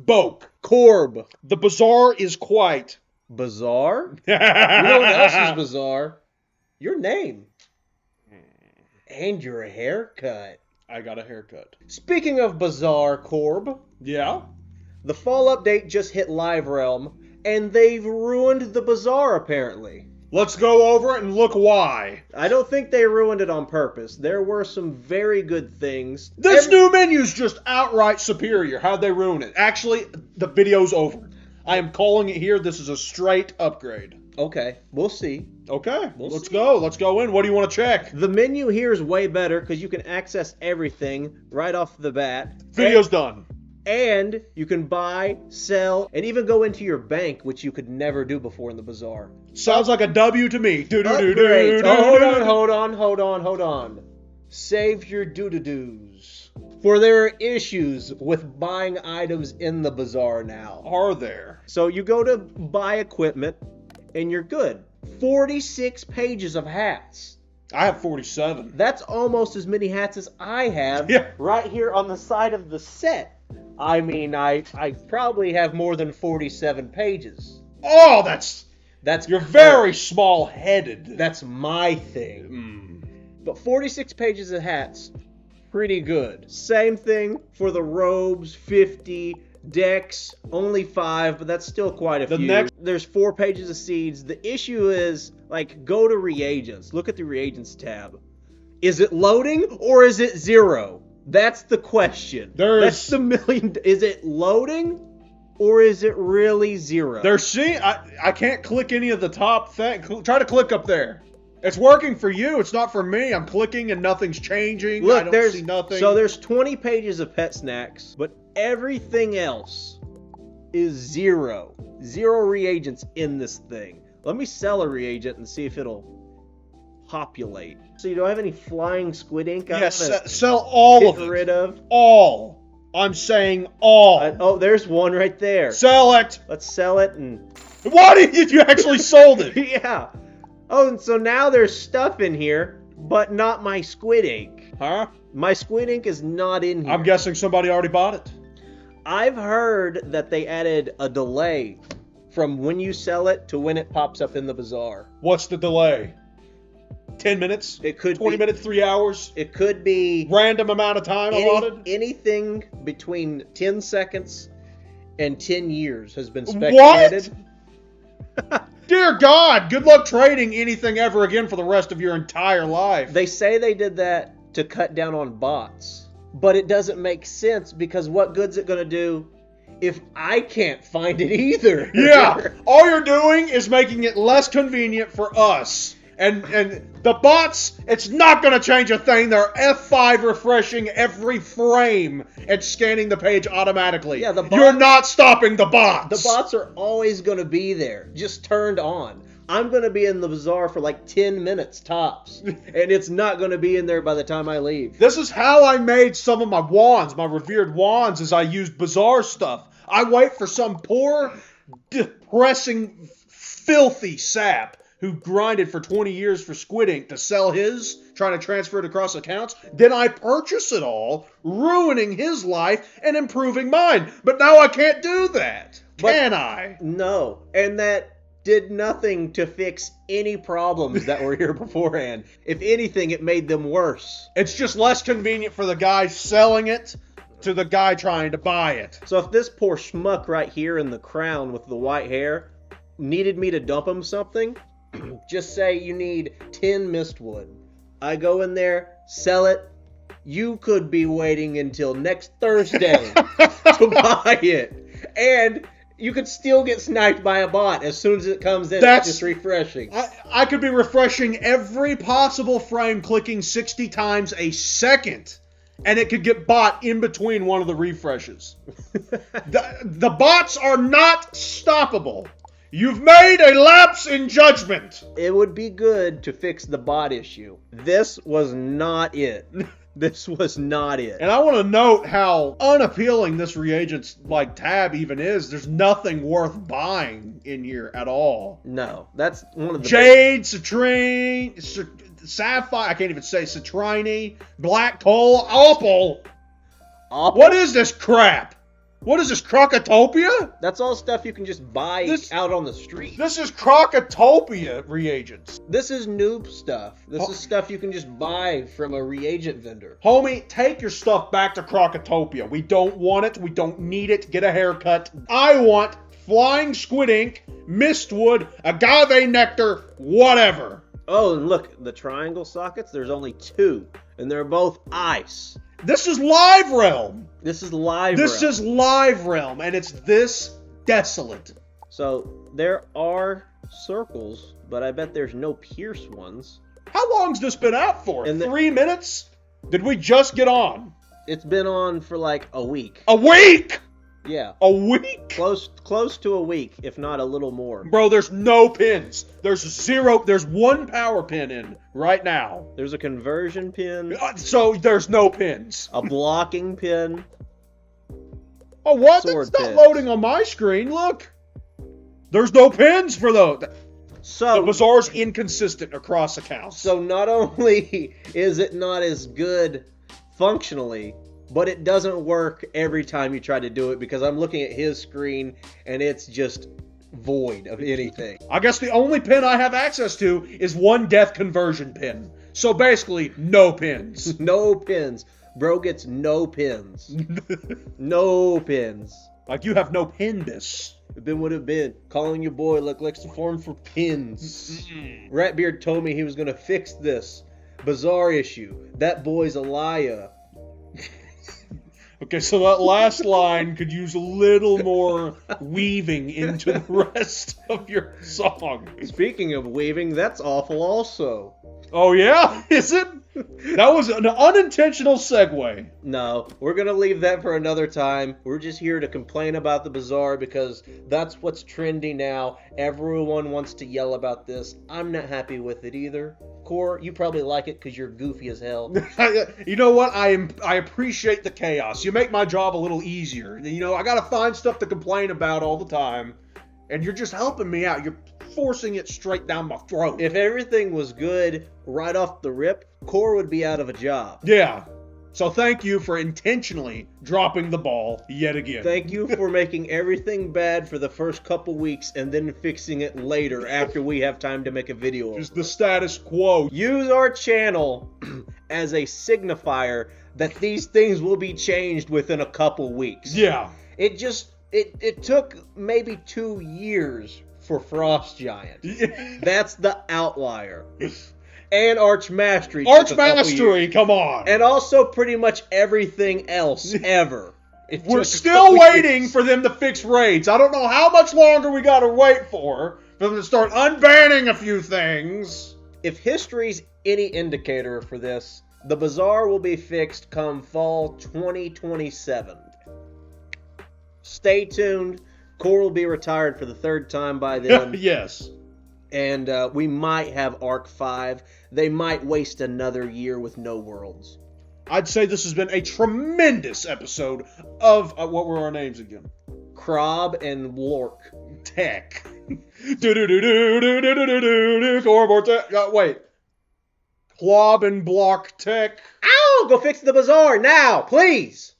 Boke. Korb. The bazaar is quite. Bazaar? You know what else is bizarre? Your name. And your haircut. I got a haircut. Speaking of Bazaar, Korb. Yeah? The fall update just hit Live Realm, and they've ruined the Bazaar, apparently. Let's go over it and look why. I don't think they ruined it on purpose. There were some very good things. This new menu's just outright superior. How'd they ruin it? Actually, the video's over. I am calling it here. This is a straight upgrade. Okay, we'll see. Okay, We'll let's see. go. Let's go in. What do you want to check? The menu here is way better because you can access everything right off the bat. Video's done. And you can buy, sell, and even go into your bank, which you could never do before in the Bazaar. Sounds like a W to me. Upgrades. Oh, hold on. Save your doo-doo-doos. For there are issues with buying items in the Bazaar now. Are there? So you go to buy equipment, and you're good. 46 pages of hats. I have 47. That's almost as many hats as I have Yeah. right here on the side of the set. I mean, I probably have more than 47 pages. Oh, that's you're very small-headed. That's my thing. But 46 pages of hats, pretty good. Same thing for the robes, 50. Decks, only 5, but that's still quite a few. There's 4 pages of seeds. The issue is, like, go to reagents. Look at the reagents tab. Is it loading or is it 0? That's the question. That's the million. Is it loading or is it really 0? I can't click any of the top thing. Try to click up there. It's working for you. It's not for me. I'm clicking and nothing's changing. Look, I don't see nothing. So there's 20 pages of pet snacks, but everything else is 0. 0 reagents in this thing. Let me sell a reagent and see if it'll populate. So you don't have any flying squid ink? Yes, sell all of it. Get rid of? All. I'm saying all. Oh, there's one right there. Sell it. Let's sell it and... What if you actually sold it? Yeah. Oh, and so now there's stuff in here, but not my squid ink. Huh? My squid ink is not in here. I'm guessing somebody already bought it. I've heard that they added a delay from when you sell it to when it pops up in the Bazaar. What's the delay? 10 minutes? It could 20 minutes, 3 hours? It could be... Random amount of time allotted? Anything between 10 seconds and 10 years has been speculated. What? Dear God, good luck trading anything ever again for the rest of your entire life. They say they did that to cut down on bots. But it doesn't make sense because what good's it going to do if I can't find it either? Yeah, all you're doing is making it less convenient for us. And the bots, it's not going to change a thing. They're F5 refreshing every frame and scanning the page automatically. Yeah, you're not stopping the bots. The bots are always going to be there, just turned on. I'm going to be in the Bazaar for like 10 minutes tops, and it's not going to be in there by the time I leave. This is how I made some of my wands, my revered wands, is I used Bazaar stuff. I wait for some poor, depressing, filthy sap who grinded for 20 years for Squid Ink to sell his, trying to transfer it across accounts. Then I purchase it all, ruining his life and improving mine. But now I can't do that. Can I? No. And that did nothing to fix any problems that were here beforehand. If anything, it made them worse. It's just less convenient for the guy selling it to the guy trying to buy it. So if this poor schmuck right here in the crown with the white hair needed me to dump him something, just say you need 10 mistwood. I go in there, sell it. You could be waiting until next Thursday to buy it. And you could still get sniped by a bot as soon as it comes in. It's just refreshing. I could be refreshing every possible frame, clicking 60 times a second, and it could get bot in between one of the refreshes. The bots are not stoppable. You've made a lapse in judgment. It would be good to fix the bot issue. This was not it. This was not it. And I want to note how unappealing this reagent's tab even is. There's nothing worth buying in here at all. No, that's one of the Jade, citrine, sapphire, I can't even say citrine, black coal, opal. What is this crap? What is this, Crocotopia? That's all stuff you can just buy out on the street. This is Crocotopia reagents. This is noob stuff. This is stuff you can just buy from a reagent vendor. Homie, take your stuff back to Crocotopia. We don't want it. We don't need it. Get a haircut. I want flying squid ink, mistwood, agave nectar, whatever. Oh, and look, the triangle sockets, there's only 2, and they're both ice. This is Live Realm. This is Live This Realm. is Live Realm, and it's this desolate. So, there are circles, but I bet there's no pierced ones. How long's this been out for? And 3 minutes? Did we just get on? It's been on for like a week. A week? Yeah. A week? Close to a week, if not a little more. Bro, there's no pins. There's 1 power pin in right now. There's a conversion pin. So there's no pins. A blocking pin. Oh, what? Sword That's not pins. loading on my screen. Look. There's no pins for those. The So, Bazaar's inconsistent across accounts. so not only is it not as good functionally, but it doesn't work every time you try to do it, because I'm looking at his screen and it's just void of anything. I guess the only pin I have access to is 1 death conversion pin. So basically, no pins. No pins. Bro gets no pins. No pins. Like you have no pinbus. Then would have been calling your boy like Lex form for pins. Ratbeard told me he was gonna fix this Bazaar issue. That boy's a liar. Okay, so that last line could use a little more weaving into the rest of your song. Speaking of weaving, that's awful also. Oh yeah? Is it? That was an unintentional segue. No, we're gonna leave that for another time. We're just here to complain about the Bazaar because that's what's trendy now. Everyone wants to yell about this. I'm not happy with it either. Core, you probably like it because you're goofy as hell. You know what? I appreciate the chaos. You make my job a little easier. You know, I gotta find stuff to complain about all the time, and you're just helping me out. You're forcing it straight down my throat. If everything was good right off the rip, Core would be out of a job. Yeah. So thank you for intentionally dropping the ball yet again. Thank you for making everything bad for the first couple weeks and then fixing it later after we have time to make a video of it. Just the status quo. Use our channel as a signifier that these things will be changed within a couple weeks. Yeah. It took maybe 2 years for Frost Giant. That's the outlier. And Arch Mastery. Arch Mastery, come on. And also pretty much everything else ever. We're still waiting for them to fix raids. I don't know how much longer we gotta wait for them to start unbanning a few things. If history's any indicator for this, the Bazaar will be fixed come fall 2027. Stay tuned. Core will be retired for the 3rd time by then. Yes. And we might have Arc 5. They might waste another year with no worlds. I'd say this has been a tremendous episode of, what were our names again? Krob and Lork. Tech. Kore Boar Tech. Wait. Clob and Block Tech. Ow! Go fix the Bazaar now, please!